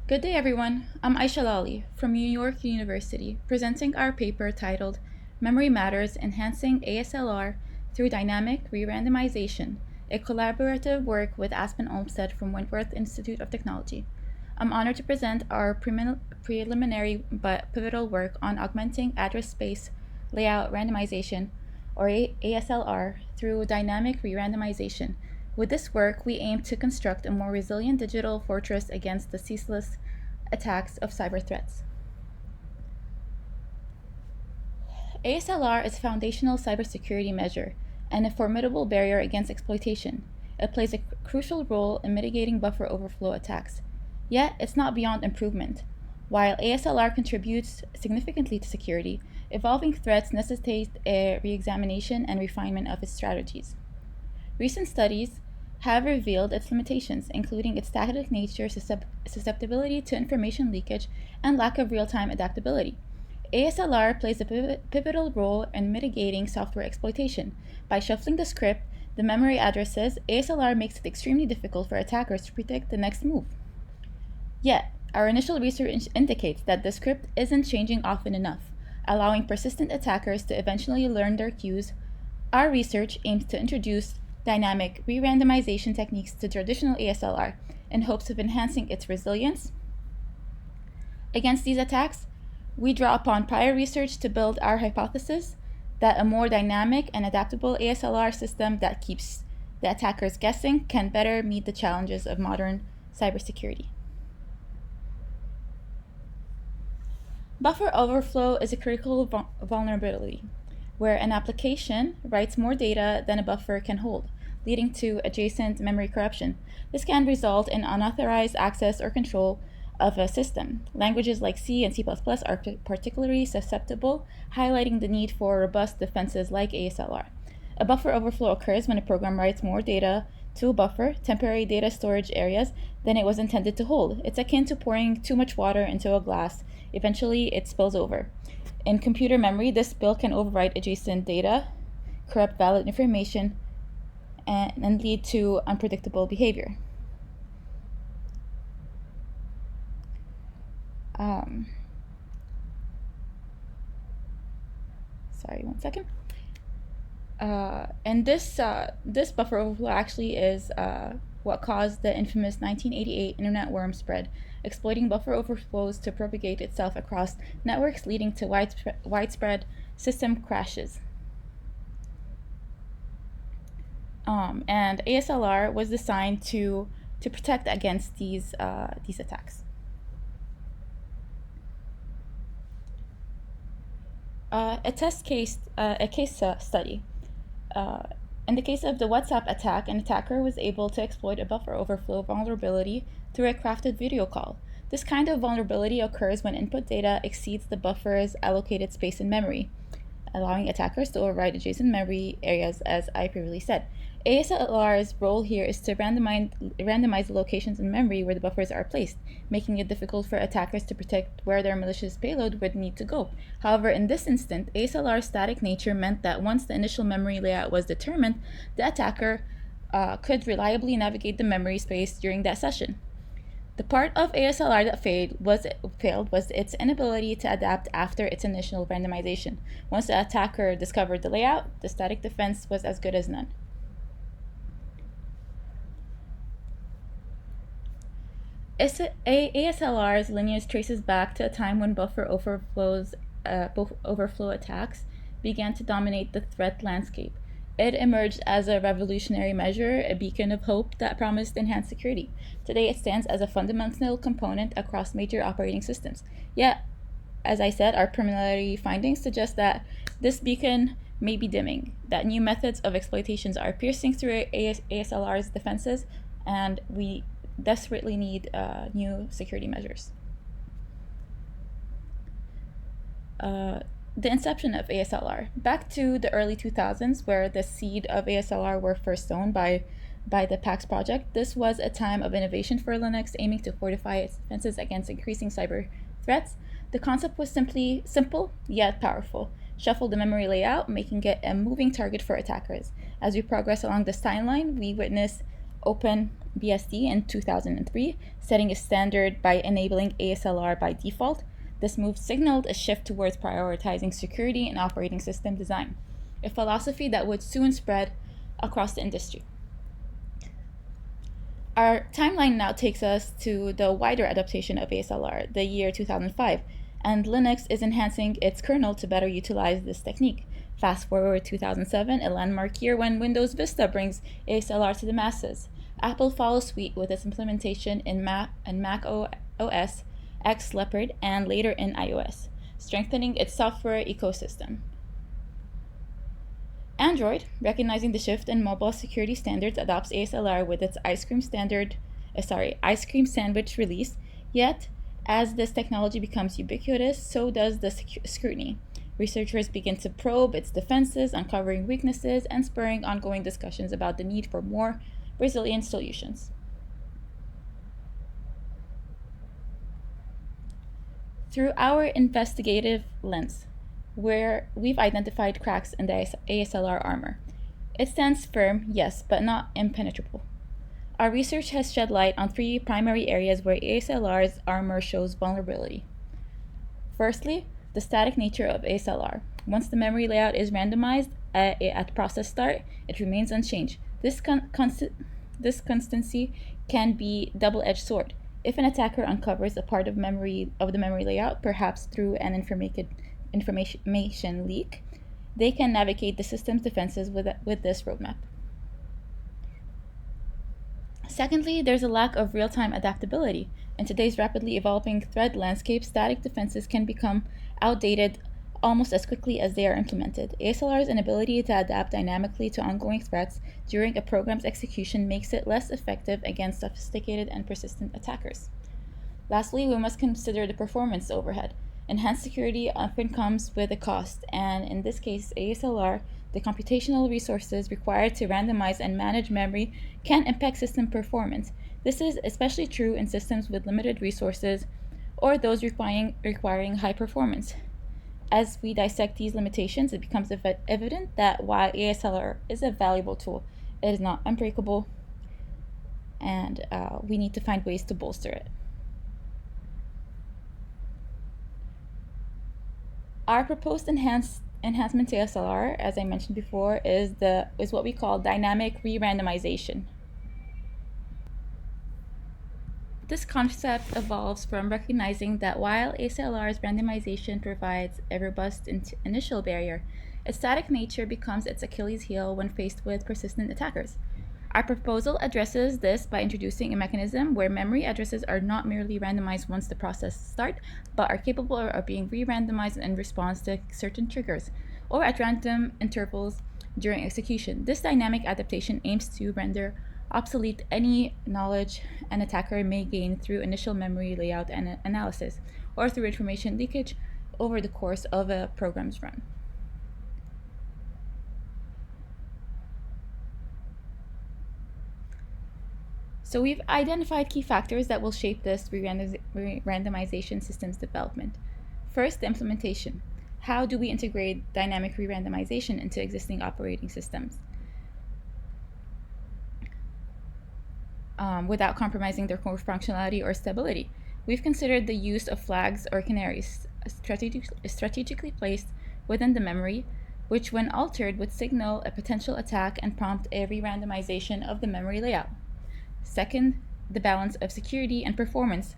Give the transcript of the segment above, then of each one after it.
Good day, everyone. I'm Aisha Lali from New York University, presenting our paper titled Memory Matters Enhancing ASLR Through Dynamic Re-Randomization, a collaborative work with Aspen Olmsted from Wentworth Institute of Technology. I'm honored to present our preliminary but pivotal work on augmenting address space layout randomization, or ASLR, through dynamic re-randomization. With this work, we aim to construct a more resilient digital fortress against the ceaseless attacks of cyber threats. ASLR is a foundational cybersecurity measure and a formidable barrier against exploitation. It plays a crucial role in mitigating buffer overflow attacks. Yet, it's not beyond improvement. While ASLR contributes significantly to security, evolving threats necessitate a re-examination and refinement of its strategies. Recent studies have revealed its limitations, including its static nature, susceptibility to information leakage, and lack of real-time adaptability. ASLR plays a pivotal role in mitigating software exploitation. By shuffling the script, the memory addresses, ASLR makes it extremely difficult for attackers to predict the next move. Yet, our initial research indicates that the script isn't changing often enough, allowing persistent attackers to eventually learn their cues. Our research aims to introduce dynamic re-randomization techniques to traditional ASLR in hopes of enhancing its resilience. Against these attacks, we draw upon prior research to build our hypothesis that a more dynamic and adaptable ASLR system that keeps the attackers guessing can better meet the challenges of modern cybersecurity. Buffer overflow is a critical vulnerability, where an application writes more data than a buffer can hold, leading to adjacent memory corruption. This can result in unauthorized access or control of a system. Languages like C and C++ are particularly susceptible, highlighting the need for robust defenses like ASLR. A buffer overflow occurs when a program writes more data to a buffer, temporary data storage areas, than it was intended to hold. It's akin to pouring too much water into a glass. Eventually, it spills over. In computer memory, this spill can overwrite adjacent data, corrupt valid information, and lead to unpredictable behavior. Sorry, one second. And this buffer overflow actually is what caused the infamous 1988 internet worm spread, exploiting buffer overflows to propagate itself across networks, leading to widespread system crashes. And ASLR was designed to protect against these attacks. A case study. In the case of the WhatsApp attack, an attacker was able to exploit a buffer overflow vulnerability through a crafted video call. This kind of vulnerability occurs when input data exceeds the buffer's allocated space in memory, allowing attackers to override adjacent memory areas, as I previously said. ASLR's role here is to randomize the locations in memory where the buffers are placed, making it difficult for attackers to predict where their malicious payload would need to go. However, in this instance, ASLR's static nature meant that once the initial memory layout was determined, the attacker could reliably navigate the memory space during that session. The part of ASLR that failed was its inability to adapt after its initial randomization. Once the attacker discovered the layout, the static defense was as good as none. ASLR's lineage traces back to a time when buffer overflow attacks began to dominate the threat landscape. It emerged as a revolutionary measure, a beacon of hope that promised enhanced security. Today, it stands as a fundamental component across major operating systems. Yet, as I said, our preliminary findings suggest that this beacon may be dimming, that new methods of exploitations are piercing through ASLR's defenses, and we desperately need new security measures. The inception of ASLR. Back to the early 2000s, where the seed of ASLR were first sown by the PAX project, this was a time of innovation for Linux, aiming to fortify its defenses against increasing cyber threats. The concept was simple yet powerful. Shuffle the memory layout, making it a moving target for attackers. As we progress along this timeline, we witness open BSD in 2003, setting a standard by enabling ASLR by default. This move signaled a shift towards prioritizing security in operating system design, a philosophy that would soon spread across the industry. Our timeline now takes us to the wider adaptation of ASLR, the year 2005, and Linux is enhancing its kernel to better utilize this technique. Fast forward 2007, a landmark year when Windows Vista brings ASLR to the masses. Apple follows suit with its implementation in Mac OS X Leopard and later in iOS, strengthening its software ecosystem. Android, recognizing the shift in mobile security standards, adopts ASLR with its ice cream sandwich release. Yet, as this technology becomes ubiquitous, so does the scrutiny. Researchers begin to probe its defenses, uncovering weaknesses and spurring ongoing discussions about the need for more resilient solutions. Through our investigative lens, where we've identified cracks in the ASLR armor. It stands firm, yes, but not impenetrable. Our research has shed light on three primary areas where ASLR's armor shows vulnerability. Firstly, the static nature of ASLR. Once the memory layout is randomized at process start, it remains unchanged. This constancy can be double-edged sword. If an attacker uncovers a part of the memory layout, perhaps through an information leak, they can navigate the system's defenses with this roadmap. Secondly, there's a lack of real-time adaptability. In today's rapidly evolving threat landscape, static defenses can become outdated almost as quickly as they are implemented. ASLR's inability to adapt dynamically to ongoing threats during a program's execution makes it less effective against sophisticated and persistent attackers. Lastly, we must consider the performance overhead. Enhanced security often comes with a cost, and in this case, ASLR, the computational resources required to randomize and manage memory can impact system performance. This is especially true in systems with limited resources or those requiring high performance. As we dissect these limitations, it becomes evident that while ASLR is a valuable tool, it is not unbreakable, and we need to find ways to bolster it. Our proposed enhancement to ASLR, as I mentioned before, is what we call dynamic re-randomization. This concept evolves from recognizing that while ASLR's randomization provides a robust initial barrier, its static nature becomes its Achilles heel when faced with persistent attackers. Our proposal addresses this by introducing a mechanism where memory addresses are not merely randomized once the process starts, but are capable of being re-randomized in response to certain triggers, or at random intervals during execution. This dynamic adaptation aims to render obsolete any knowledge an attacker may gain through initial memory layout and analysis, or through information leakage over the course of a program's run. So we've identified key factors that will shape this re-randomization system's development. First, the implementation. How do we integrate dynamic re-randomization into existing operating systems without compromising their core functionality or stability? We've considered the use of flags or canaries strategically placed within the memory, which when altered would signal a potential attack and prompt a re-randomization of the memory layout. Second, the balance of security and performance.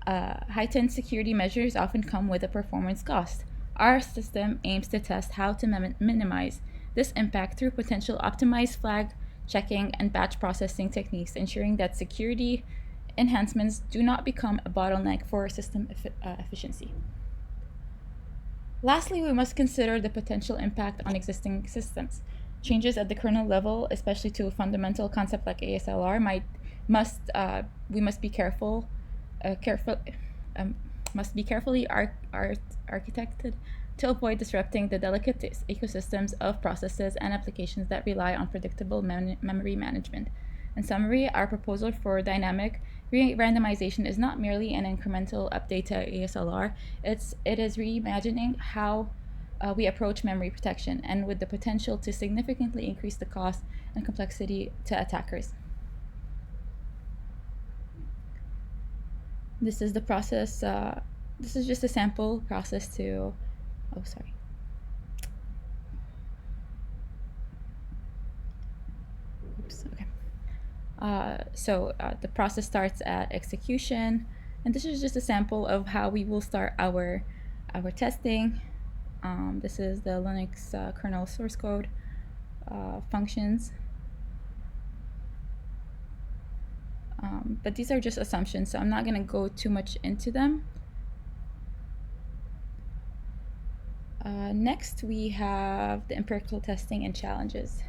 Heightened security measures often come with a performance cost. Our system aims to test how to minimize this impact through potential optimized flag checking and batch processing techniques, ensuring that security enhancements do not become a bottleneck for system efficiency. Lastly, we must consider the potential impact on existing systems. Changes at the kernel level, especially to a fundamental concept like ASLR, must be carefully architected to avoid disrupting the delicate ecosystems of processes and applications that rely on predictable memory management. In summary, our proposal for dynamic randomization is not merely an incremental update to ASLR, it is reimagining how we approach memory protection, and with the potential to significantly increase the cost and complexity to attackers. This is the process. This is just a sample process to. Oh, sorry. Oops. Okay. The process starts at execution, and this is just a sample of how we will start our testing. This is the Linux kernel source code functions. But these are just assumptions, so I'm not going to go too much into them. Next, we have the empirical testing and challenges.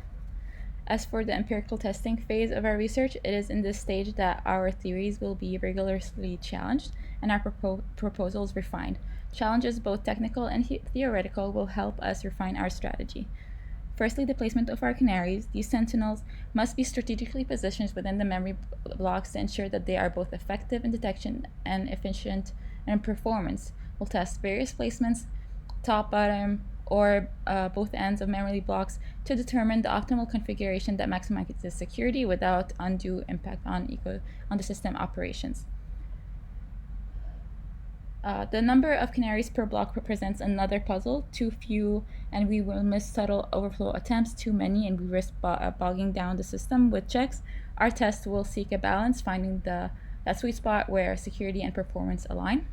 As for the empirical testing phase of our research, it is in this stage that our theories will be rigorously challenged and our proposals refined. Challenges, both technical and theoretical, will help us refine our strategy. Firstly, the placement of our canaries. These sentinels must be strategically positioned within the memory blocks to ensure that they are both effective in detection and efficient in performance. We'll test various placements, top, bottom, or both ends of memory blocks to determine the optimal configuration that maximizes security without undue impact on the system operations. The number of canaries per block represents another puzzle. Too few, and we will miss subtle overflow attempts. Too many, and we risk bogging down the system with checks. Our test will seek a balance, finding that sweet spot where security and performance align.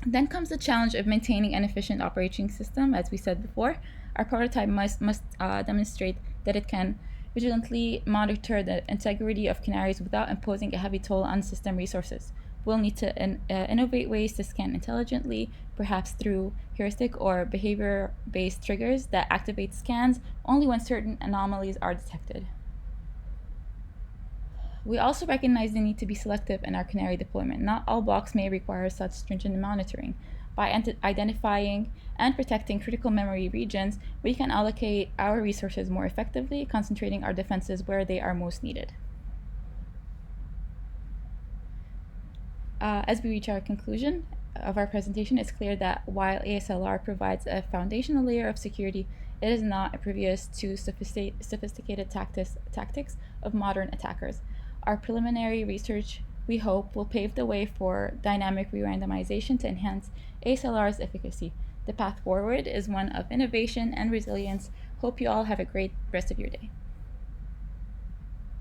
Then comes the challenge of maintaining an efficient operating system. As we said before, our prototype must demonstrate that it can vigilantly monitor the integrity of canaries without imposing a heavy toll on system resources. We'll need to innovate ways to scan intelligently, perhaps through heuristic or behavior-based triggers that activate scans only when certain anomalies are detected. We also recognize the need to be selective in our canary deployment. Not all blocks may require such stringent monitoring. By identifying and protecting critical memory regions, we can allocate our resources more effectively, concentrating our defenses where they are most needed. As we reach our conclusion of our presentation, it's clear that while ASLR provides a foundational layer of security, it is not impervious to sophisticated tactics of modern attackers. Our preliminary research, we hope, will pave the way for dynamic re-randomization to enhance ASLR's efficacy. The path forward is one of innovation and resilience. Hope you all have a great rest of your day.